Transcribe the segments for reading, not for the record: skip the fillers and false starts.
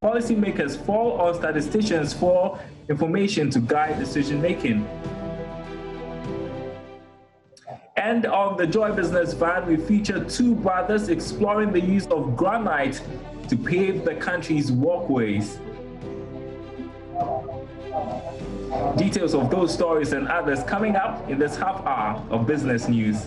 Policymakers fall on statisticians for information to guide decision-making. And on the Joy Business Van, we feature two brothers exploring the use of granite to pave the country's walkways. Details of those stories and others coming up in this half hour of Business News.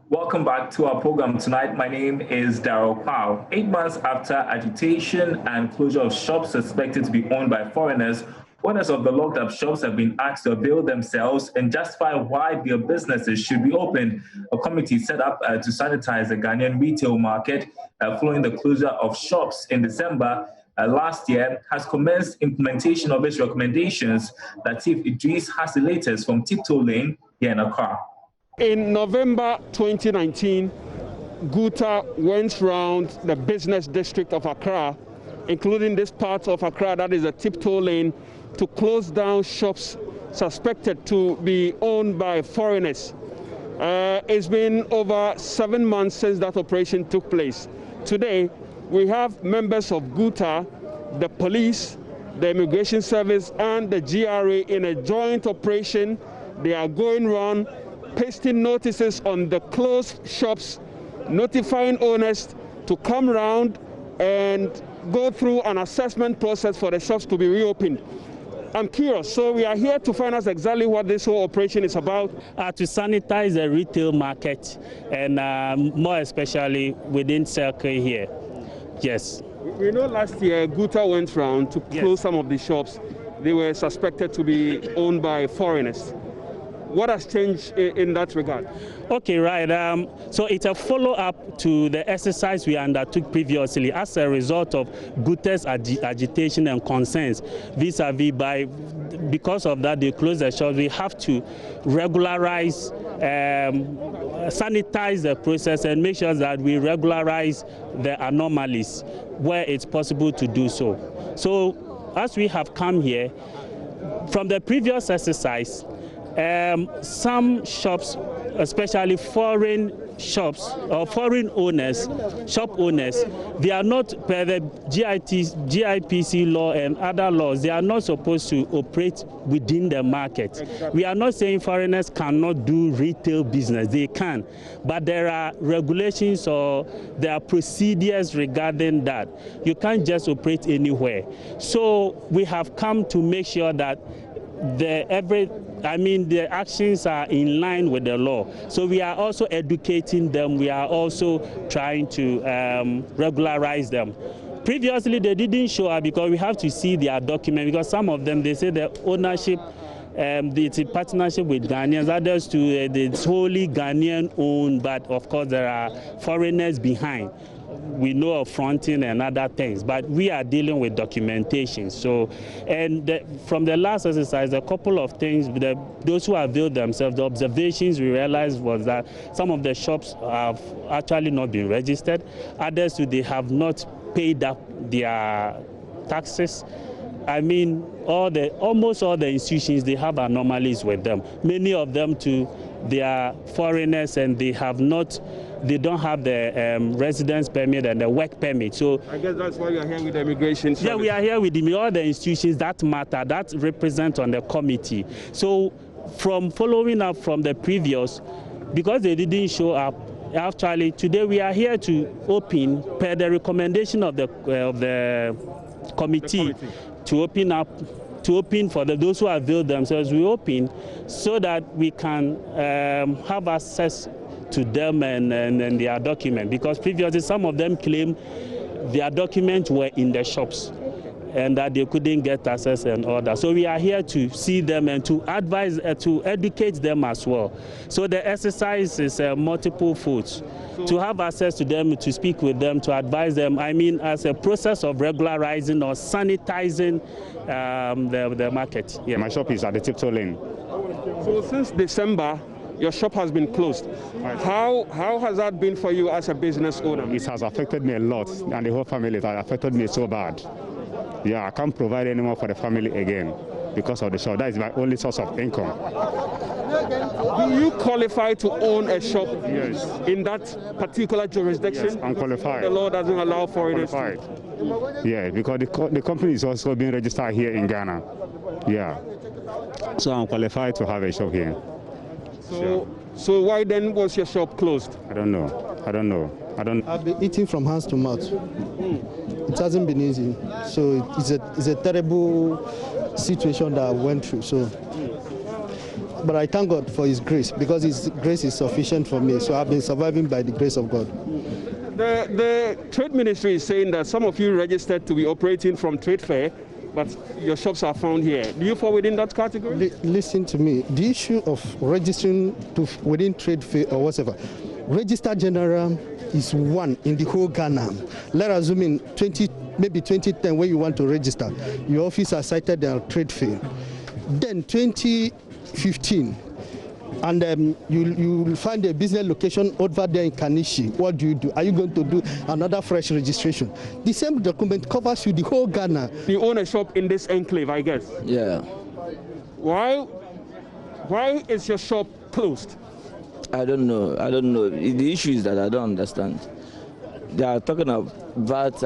Welcome back to our program tonight. My name is Darryl Powell. 8 months after agitation and closure of shops suspected to be owned by foreigners, owners of the locked up shops have been asked to avail themselves and justify why their businesses should be opened. A committee set up to sanitize the Ghanaian retail market following the closure of shops in December last year has commenced implementation of its recommendations. Latif Idris has the latest from Tiptoe Lane here in Accra. In November 2019, Guta went round the business district of Accra, including this part of Accra that is a Tiptoe Lane, to close down shops suspected to be owned by foreigners. It's been over 7 months since that operation took place. Today, we have members of Guta, the police, the immigration service, and the GRA in a joint operation. They are going round pasting notices on the closed shops, notifying owners to come round and go through an assessment process for the shops to be reopened. I'm curious, so we are here to find out exactly what this whole operation is about. To sanitize the retail market, and more especially within Circle here. Yes. We know last year Guta went round to close some of the shops. They were suspected to be owned by foreigners. What has changed in that regard? Okay, right. So it's a follow-up to the exercise we undertook previously as a result of Guta's agitation and concerns vis-a-vis because of that they closed the shops. We have to regularize, sanitize the process and make sure that we regularize the anomalies where it's possible to do so. So as we have come here, from the previous exercise, some shops, especially foreign shops or foreign owners, shop owners, they are not, per the GIPC law and other laws, they are not supposed to operate within the market. Exactly. We are not saying foreigners cannot do retail business, they can, but there are regulations or there are procedures regarding that. You can't just operate anywhere. So we have come to make sure that the actions are in line with the law. So we are also educating them. We are also trying to regularize them. Previously, they didn't show up because we have to see their document, because some of them, they say the ownership, it's a partnership with Ghanaians, others to it's wholly Ghanaian owned, but of course there are foreigners behind. We know of fronting and other things, but we are dealing with documentation. So, from the last exercise, a couple of things, those who availed themselves, the observations we realized was that some of the shops have actually not been registered. Others, they have not paid up their taxes. I mean, almost all the institutions, they have anomalies with them. Many of them too, they are foreigners and they don't have the residence permit and the work permit. So I guess that's why you are here with the immigration service. Yeah, we are here with all the institutions that matter, that represent on the committee. So from following up from the previous, because they didn't show up, actually today we are here to open per the recommendation of the committee to open for those who avail themselves. We open so that we can have access to them and their document, because previously some of them claim their documents were in the shops and that they couldn't get access and all that. So we are here to see them and to advise, to educate them as well. So the exercise is multiple folds. To have access to them, to speak with them, to advise them, I mean, as a process of regularizing or sanitizing the market. Yeah, my shop is at the Tiptoe Lane. So since December, your shop has been closed. Right. How has that been for you as a business owner? It has affected me a lot, and the whole family. It has affected me so bad. Yeah, I can't provide anymore for the family again. because of the shop. That is my only source of income. Do you qualify to own a shop Yes. in that particular jurisdiction? Yes, I'm qualified. The law doesn't allow foreigners Qualified. Yeah, because the company is also being registered here in Ghana. Yeah. So I'm qualified to have a shop here. So why then was your shop closed? I don't know. I've been eating from hands to mouth. It hasn't been easy. So it's a terrible situation that I went through. So, but I thank God for His grace, because His grace is sufficient for me. So I've been surviving by the grace of God. The Trade Ministry is saying that some of you registered to be operating from trade fair, but your shops are found here. Do you fall within that category? Listen to me. The issue of registering within trade fair or whatever, Register General is one in the whole Ghana. Let us assume in maybe 2010, when you want to register, your office are cited their trade fair. Then 2015, and you will find a business location over there in Kanishi. What do? Are you going to do another fresh registration? The same document covers you the whole Ghana. You own a shop in this enclave, I guess. Yeah. Why is your shop closed? I don't know. The issue is that I don't understand. They are talking of VAT,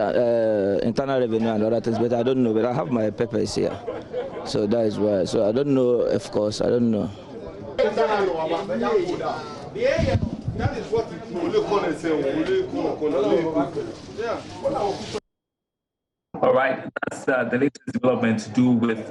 internal revenue and other things, but I don't know. But I have my papers here. So that is why. So I don't know, of course, I don't know. All right, that's the latest development to do with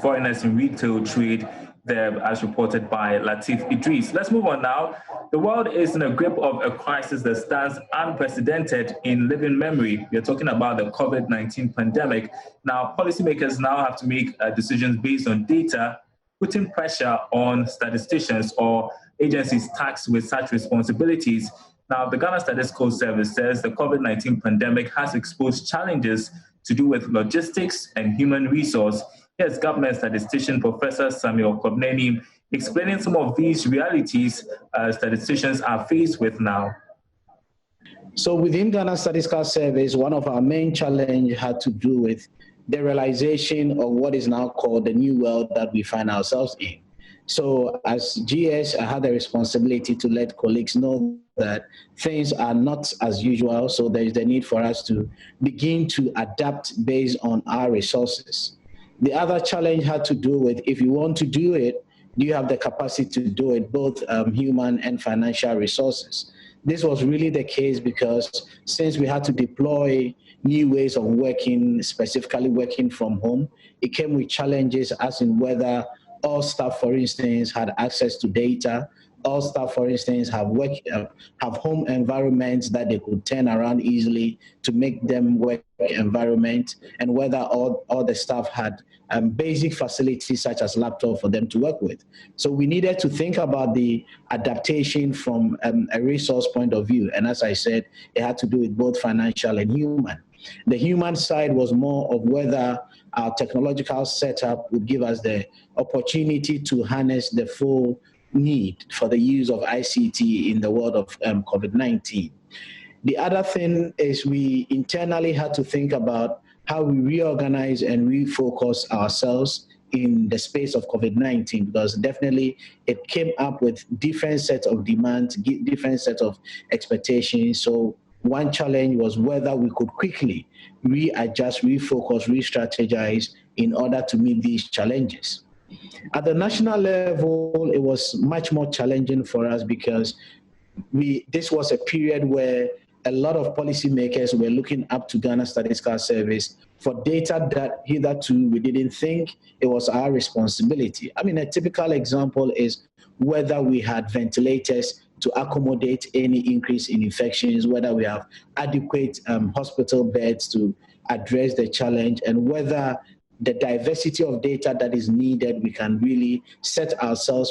foreigners in retail trade there, as reported by Latif Idris. Let's move on now. The world is in a grip of a crisis that stands unprecedented in living memory. We're talking about the COVID-19 pandemic. Now, policymakers now have to make decisions based on data, putting pressure on statisticians or agencies tasked with such responsibilities. Now, the Ghana Statistical Service says the COVID-19 pandemic has exposed challenges to do with logistics and human resource. Here's government statistician Professor Samuel Kobneni explaining some of these realities statisticians are faced with now. So within Ghana Statistical Service, one of our main challenges had to do with the realization of what is now called the new world that we find ourselves in. So as GS, I had the responsibility to let colleagues know that things are not as usual, so there is the need for us to begin to adapt based on our resources. The other challenge had to do with, if you want to do it, do you have the capacity to do it, both human and financial resources? This was really the case because since we had to deploy new ways of working, specifically working from home, it came with challenges as in whether all staff, for instance, had access to data. All staff, for instance, have home environments that they could turn around easily to make them work environment, and whether all the staff had basic facilities such as laptop for them to work with. So we needed to think about the adaptation from a resource point of view. And as I said, it had to do with both financial and human. The human side was more of whether our technological setup would give us the opportunity to harness the full need for the use of ICT in the world of COVID-19. The other thing is we internally had to think about how we reorganize and refocus ourselves in the space of COVID-19, because definitely it came up with different sets of demands, different sets of expectations. So one challenge was whether we could quickly readjust, refocus, re-strategize in order to meet these challenges. At the national level, it was much more challenging for us because this was a period where a lot of policymakers were looking up to Ghana Statistical Service for data that hitherto we didn't think it was our responsibility. I mean, a typical example is whether we had ventilators to accommodate any increase in infections, whether we have adequate hospital beds to address the challenge, and whether the diversity of data that is needed, we can really set ourselves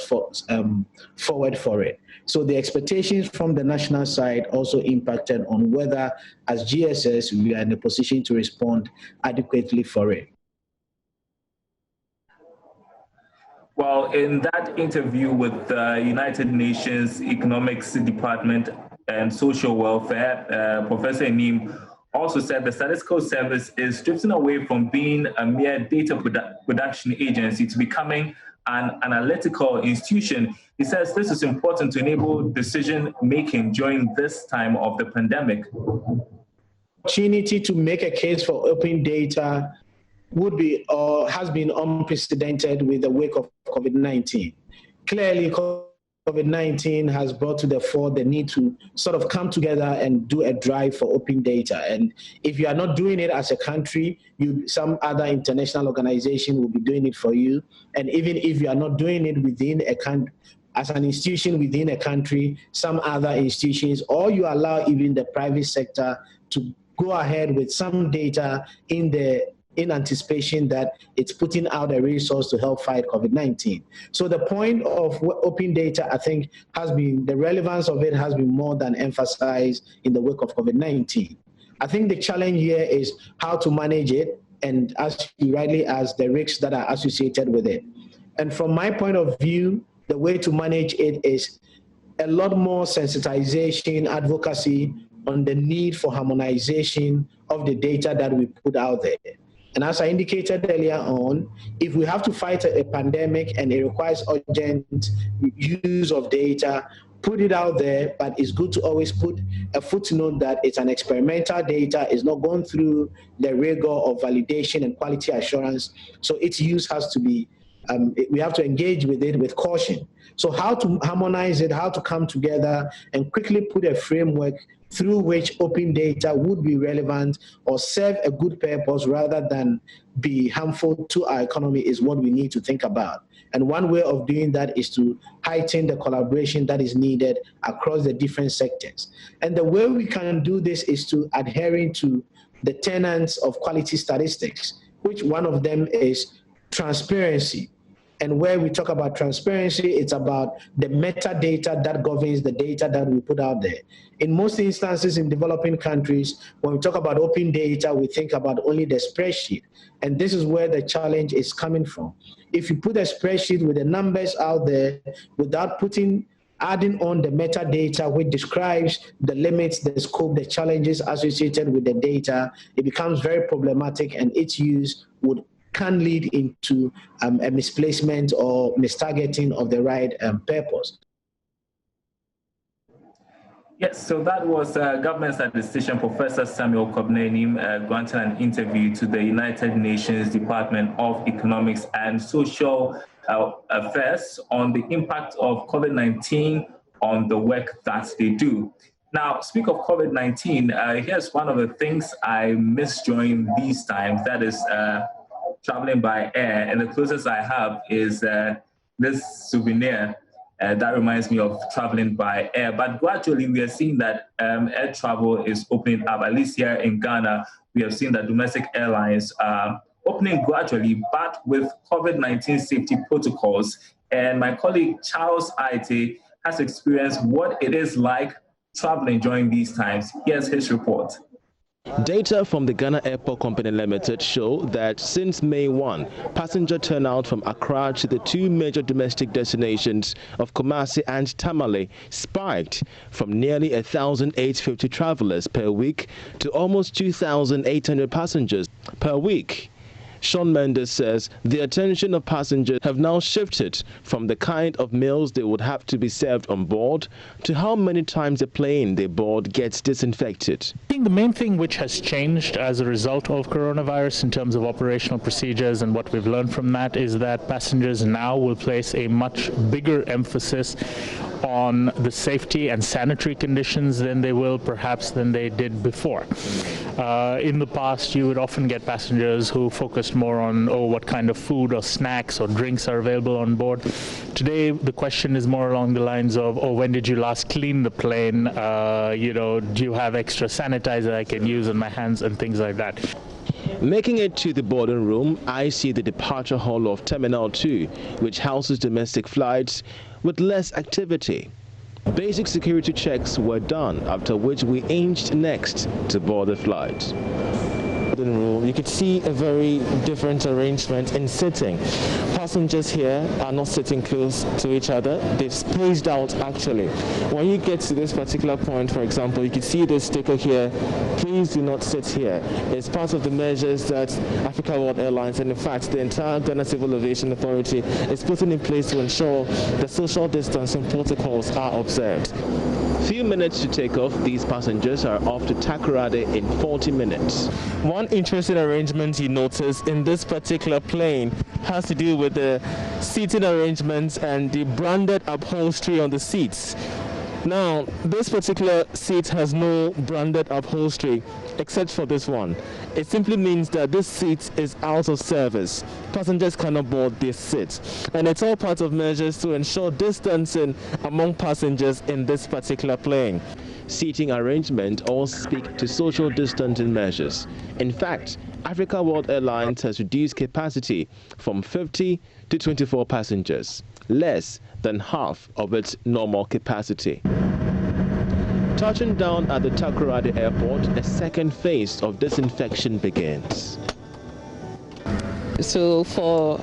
forward for it. So the expectations from the national side also impacted on whether, as GSS, we are in a position to respond adequately for it. Well, in that interview with the United Nations Economics Department and Social Welfare, Professor Enim also said the statistical service is drifting away from being a mere data production agency to becoming an analytical institution. He says this is important to enable decision making during this time of the pandemic. Opportunity to make a case for open data would be or has been unprecedented with the wake of COVID-19. Clearly, COVID-19 has brought to the fore the need to sort of come together and do a drive for open data. And if you are not doing it as a country, some other international organization will be doing it for you. And even if you are not doing it within a country, as an institution within a country, some other institutions, or you allow even the private sector to go ahead with some data in anticipation that it's putting out a resource to help fight COVID-19. So the point of open data, I think, the relevance of it has been more than emphasized in the wake of COVID-19. I think the challenge here is how to manage it, and as you rightly asked, the risks that are associated with it. And from my point of view, the way to manage it is a lot more sensitization, advocacy on the need for harmonization of the data that we put out there. And as I indicated earlier on, if we have to fight a pandemic and it requires urgent use of data, put it out there, but it's good to always put a footnote that it's an experimental data, it's not going through the rigor of validation and quality assurance. So its use has to be, we have to engage with it with caution. So how to harmonize it, how to come together and quickly put a framework through which open data would be relevant or serve a good purpose rather than be harmful to our economy is what we need to think about. And one way of doing that is to heighten the collaboration that is needed across the different sectors. And the way we can do this is to adhering to the tenets of quality statistics, which one of them is transparency. And where we talk about transparency, it's about the metadata that governs the data that we put out there. In most instances in developing countries, when we talk about open data, we think about only the spreadsheet. And this is where the challenge is coming from. If you put a spreadsheet with the numbers out there without adding on the metadata which describes the limits, the scope, the challenges associated with the data, it becomes very problematic and its use can lead into a misplacement or mistargeting of the right purpose. Yes, so that was Government Statistician Professor Samuel Kobnenim granting an interview to the United Nations Department of Economics and Social Affairs on the impact of COVID-19 on the work that they do. Now, speak of COVID-19, here's one of the things I miss during these times, that is traveling by air, and the closest I have is this souvenir that reminds me of traveling by air. But gradually, we are seeing that air travel is opening up. At least here in Ghana, we have seen that domestic airlines are opening gradually, but with COVID-19 safety protocols. And my colleague Charles Aite has experienced what it is like traveling during these times. Here's his report. Data from the Ghana Airport Company Limited show that since May 1, passenger turnout from Accra to the two major domestic destinations of Kumasi and Tamale spiked from nearly 1,850 travelers per week to almost 2,800 passengers per week. Sean Mendes says the attention of passengers have now shifted from the kind of meals they would have to be served on board to how many times a plane they board gets disinfected. I think the main thing which has changed as a result of coronavirus in terms of operational procedures and what we've learned from that is that passengers now will place a much bigger emphasis on the safety and sanitary conditions than they did before. In the past, you would often get passengers who focused more on what kind of food or snacks or drinks are available on board. Today, the question is more along the lines of, when did you last clean the plane? Do you have extra sanitizer I can use on my hands and things like that. Making it to the boarding room, I see the departure hall of Terminal 2, which houses domestic flights with less activity. Basic security checks were done, after which we inched next to board the flight. golden rule, you could see a very different arrangement in sitting. Passengers here are not sitting close to each other. They've spaced out actually. When you get to this particular point, for example, you can see this sticker here, please do not sit here. It's part of the measures that Africa World Airlines, and in fact the entire Ghana Civil Aviation Authority, is putting in place to ensure the social distancing protocols are observed. Few minutes to take off, these passengers are off to Takoradi in 40 minutes. One interesting arrangement you notice in this particular plane has to do with the seating arrangements and the branded upholstery on the seats. Now, this particular seat has no branded upholstery except for this one. It simply means that this seat is out of service. Passengers cannot board this seat. And it's all part of measures to ensure distancing among passengers in this particular plane. Seating arrangement all speak to social distancing measures. In fact, Africa World Airlines has reduced capacity from 50 to 24 passengers, less than half of its normal capacity. Touching down at the Takoradi airport, a second phase of disinfection begins. So for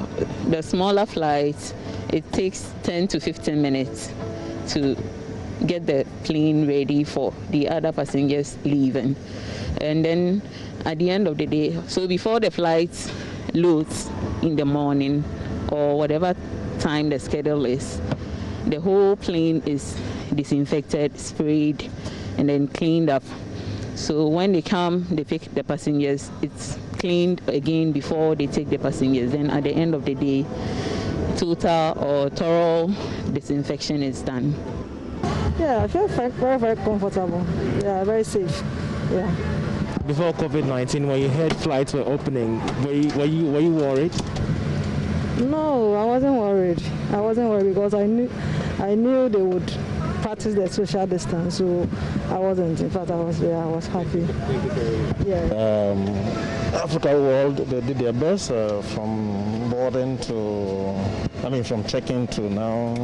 the smaller flights, it takes 10 to 15 minutes to get the plane ready for the other passengers leaving. And then at the end of the day, so before the flight loads in the morning or whatever time the schedule is, the whole plane is disinfected, sprayed, and then cleaned up. So when they come, they pick the passengers, it's cleaned again before they take the passengers. Then at the end of the day, total or thorough disinfection is done. Yeah, I feel very, very comfortable. Yeah, very safe. Yeah. Before COVID-19, when you heard flights were opening, were you worried? No, I wasn't worried. I wasn't worried because I knew they would practice the social distance, so I wasn't. In fact, I was happy. Yeah. Africa World, they did their best from boarding to, from check-in to now,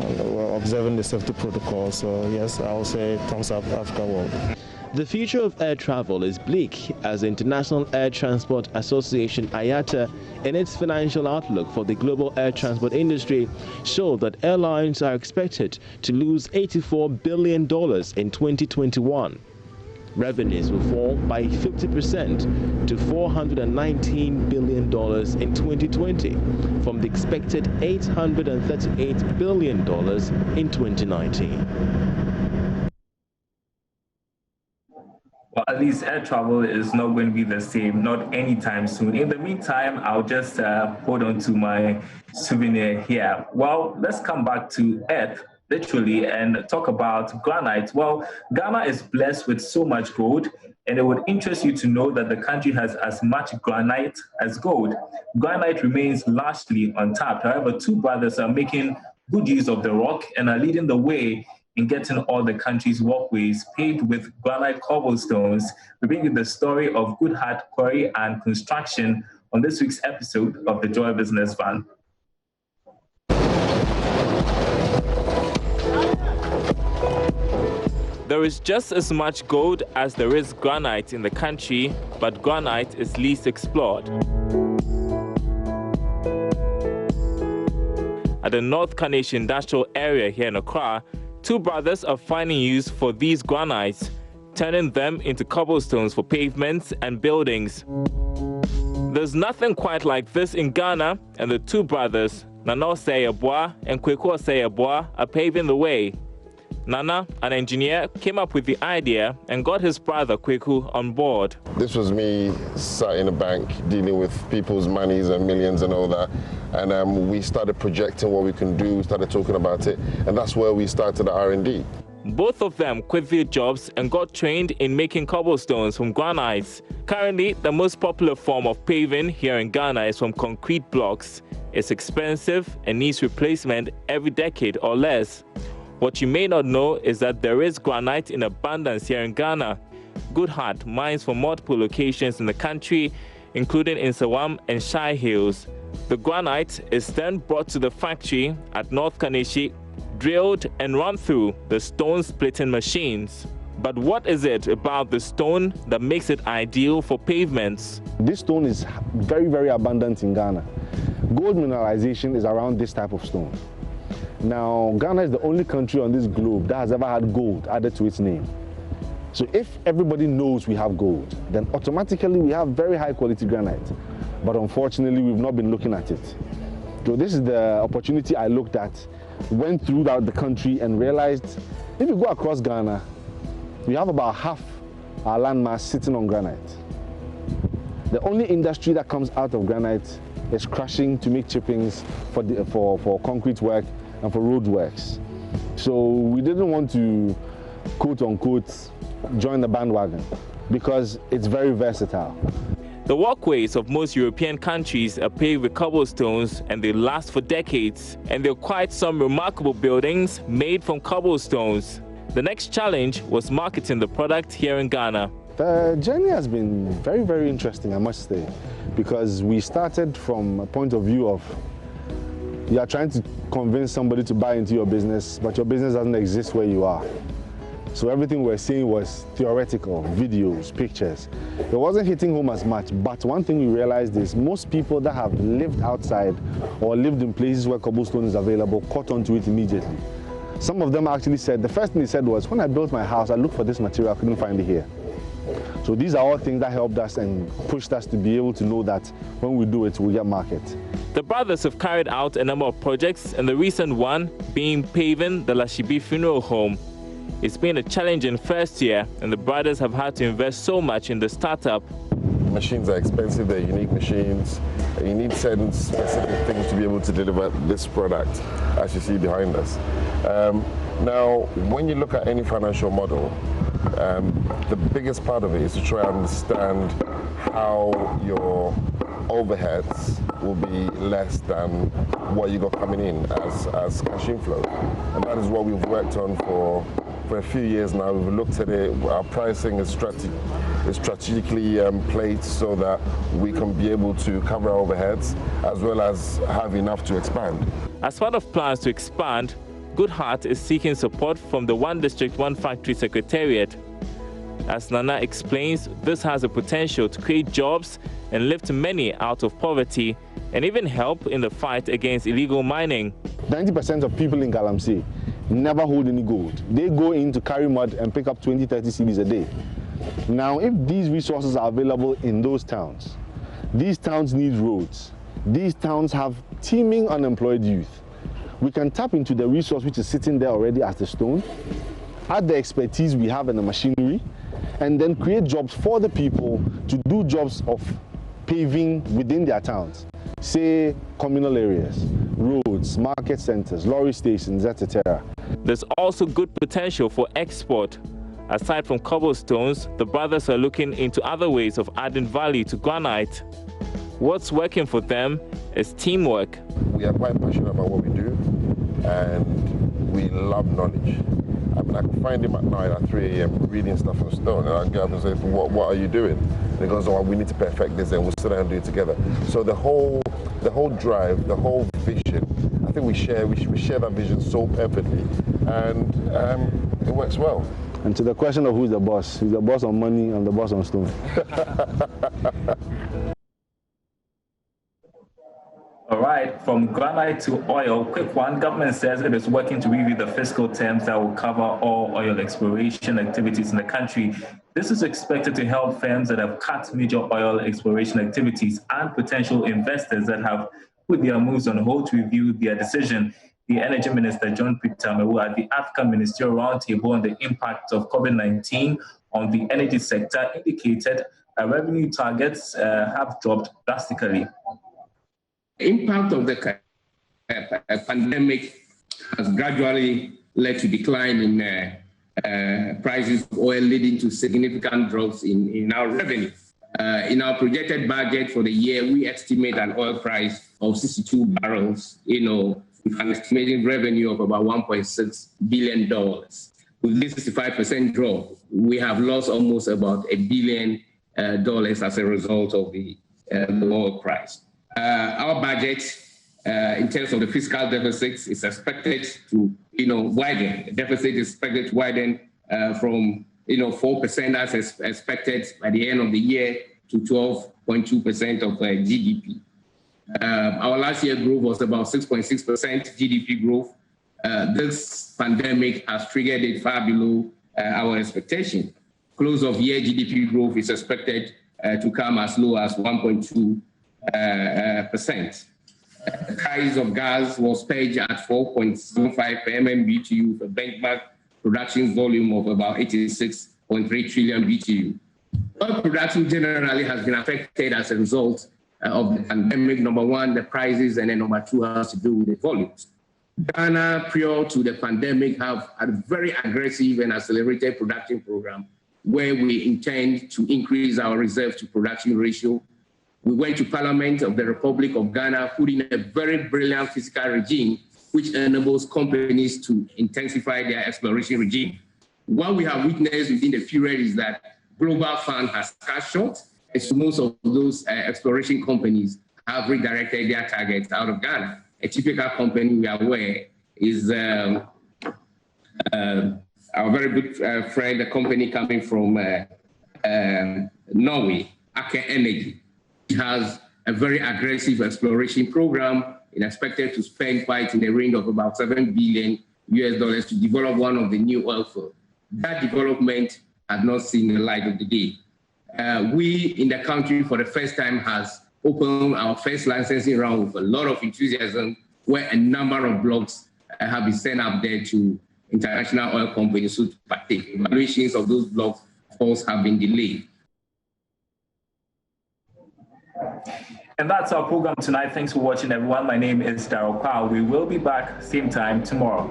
observing the safety protocols. So yes, I would say thumbs up, Africa World. The future of air travel is bleak as the International Air Transport Association IATA, in its financial outlook for the global air transport industry, showed that airlines are expected to lose $84 billion in 2021. Revenues will fall by 50% to $419 billion in 2020 from the expected $838 billion in 2019. Well, at least air travel is not going to be the same, not anytime soon. In the meantime, I'll just hold on to my souvenir here. Well, let's come back to Earth, literally, and talk about granite. Well, Ghana is blessed with so much gold, and it would interest you to know that the country has as much granite as gold. Granite remains largely untapped. However, two brothers are making good use of the rock and are leading the way in getting all the country's walkways paved with granite cobblestones. We bring you the story of Good Heart Quarry and Construction on this week's episode of the Joy Business Van. There is just as much gold as there is granite in the country, but granite is least explored. At the North Carnegie Industrial Area here in Accra, two brothers are finding use for these granites, turning them into cobblestones for pavements and buildings. There's nothing quite like this in Ghana, and the two brothers, Nana Osei-Aboagye and Kweku Osei-Aboagye, are paving the way. Nana, an engineer, came up with the idea and got his brother Kweku on board. This was me sat in a bank dealing with people's monies and millions and all that. And we started projecting what we can do, we started talking about it, and that's where we started the R&D. Both of them quit their jobs and got trained in making cobblestones from granites. Currently, the most popular form of paving here in Ghana is from concrete blocks. It's expensive and needs replacement every decade or less. What you may not know is that there is granite in abundance here in Ghana. Good Heart mines from multiple locations in the country, including in Sawam and Shai Hills. The granite is then brought to the factory at North Carnegie, drilled and run through the stone splitting machines. But what is it about the stone that makes it ideal for pavements? This stone is very, very abundant in Ghana. Gold mineralization is around this type of stone. Now, Ghana is the only country on this globe that has ever had gold added to its name. So if everybody knows we have gold, then automatically we have very high quality granite. But unfortunately, we've not been looking at it. So this is the opportunity I looked at, went throughout the country and realized if you go across Ghana, we have about half our landmass sitting on granite. The only industry that comes out of granite is crushing to make chippings for concrete work and for road works. So we didn't want to, quote unquote, join the bandwagon because it's very versatile. The walkways of most European countries are paved with cobblestones and they last for decades. And there are quite some remarkable buildings made from cobblestones. The next challenge was marketing the product here in Ghana. The journey has been very, very interesting, I must say, because we started from a point of view of you are trying to convince somebody to buy into your business, but your business doesn't exist where you are. So everything we're seeing was theoretical, videos, pictures. It wasn't hitting home as much, but one thing we realized is most people that have lived outside or lived in places where cobblestone is available caught onto it immediately. Some of them actually said, the first thing they said was, when I built my house, I looked for this material, I couldn't find it here. So these are all things that helped us and pushed us to be able to know that when we do it, we get market. The brothers have carried out a number of projects, and the recent one being paving the Lashibi funeral home. It's been a challenging first year, and the brothers have had to invest so much in the startup. Machines are expensive, they're unique machines. You need certain specific things to be able to deliver this product, as you see behind us. Now, when you look at any financial model, the biggest part of it is to try and understand how your overheads will be less than what you got coming in as cash inflow. And that is what we've worked on for a few years now. We've looked at it, our pricing is strategically placed so that we can be able to cover our overheads as well as have enough to expand. As part of plans to expand, Goodheart is seeking support from the One District, One Factory Secretariat. As Nana explains, this has the potential to create jobs and lift many out of poverty and even help in the fight against illegal mining. 90% of people in Galamsey never hold any gold. They go in to carry mud and pick up 20, 30 cedis a day. Now, if these resources are available in those towns, these towns need roads. These towns have teeming unemployed youth. We can tap into the resource which is sitting there already as the stone, add the expertise we have in the machinery, and then create jobs for the people to do jobs of paving within their towns. Say communal areas, roads, market centers, lorry stations, etc. There's also good potential for export. Aside from cobblestones, the brothers are looking into other ways of adding value to granite. What's working for them is teamwork. We are quite passionate about what we do and we love knowledge. I mean, I can find him at night at 3 a.m. reading stuff on stone, and I get up and say, what are you doing? And he goes, oh, we need to perfect this, and we'll sit down and do it together. So the whole drive, the whole vision, I think we share that vision so perfectly, and it works well. And to the question of who's the boss on money, I'm the boss on stone. All right, from granite to oil, quick one. Government says it is working to review the fiscal terms that will cover all oil exploration activities in the country. This is expected to help firms that have cut major oil exploration activities and potential investors that have put their moves on hold to review their decision. The Energy Minister, John Peter Mewu, at the African Ministerial Roundtable on the impact of COVID-19 on the energy sector, indicated that revenue targets have dropped drastically. The impact of the pandemic has gradually led to decline in prices of oil, leading to significant drops in our revenue. In our projected budget for the year, we estimate an oil price of 62 barrels, with an estimated revenue of about $1.6 billion. With this 65% drop, we have lost almost about $1 billion as a result of the oil price. Our budget, in terms of the fiscal deficit, is expected to, widen. The deficit is expected to widen from 4% as expected by the end of the year to 12.2% of GDP. Our last year growth was about 6.6% GDP growth. This pandemic has triggered it far below our expectation. Close of year GDP growth is expected to come as low as 1.2%. The price of gas was pegged at 4.75 per MMBTU for benchmark production volume of about 86.3 trillion BTU. Oil production generally has been affected as a result of the pandemic. Number one, the prices, and then number two has to do with the volumes. Ghana, prior to the pandemic, have a very aggressive and accelerated production program where we intend to increase our reserve to production ratio. We went to Parliament of the Republic of Ghana, put in a very brilliant fiscal regime which enables companies to intensify their exploration regime. What we have witnessed within the period is that global fund has cut short, and so most of those exploration companies have redirected their targets out of Ghana. A typical company we are aware is our very good friend, a company coming from Norway, Aker Energy. It has a very aggressive exploration program and expected to spend quite in the range of about $7 billion to develop one of the new oil fields. That development has not seen the light of the day. We in the country for the first time has opened our first licensing round with a lot of enthusiasm, where a number of blocks have been sent up there to international oil companies to partake. Evaluations of those blocks, of course, have been delayed. And that's our program tonight. Thanks for watching, everyone. My name is Daryl Kwao. We will be back same time tomorrow.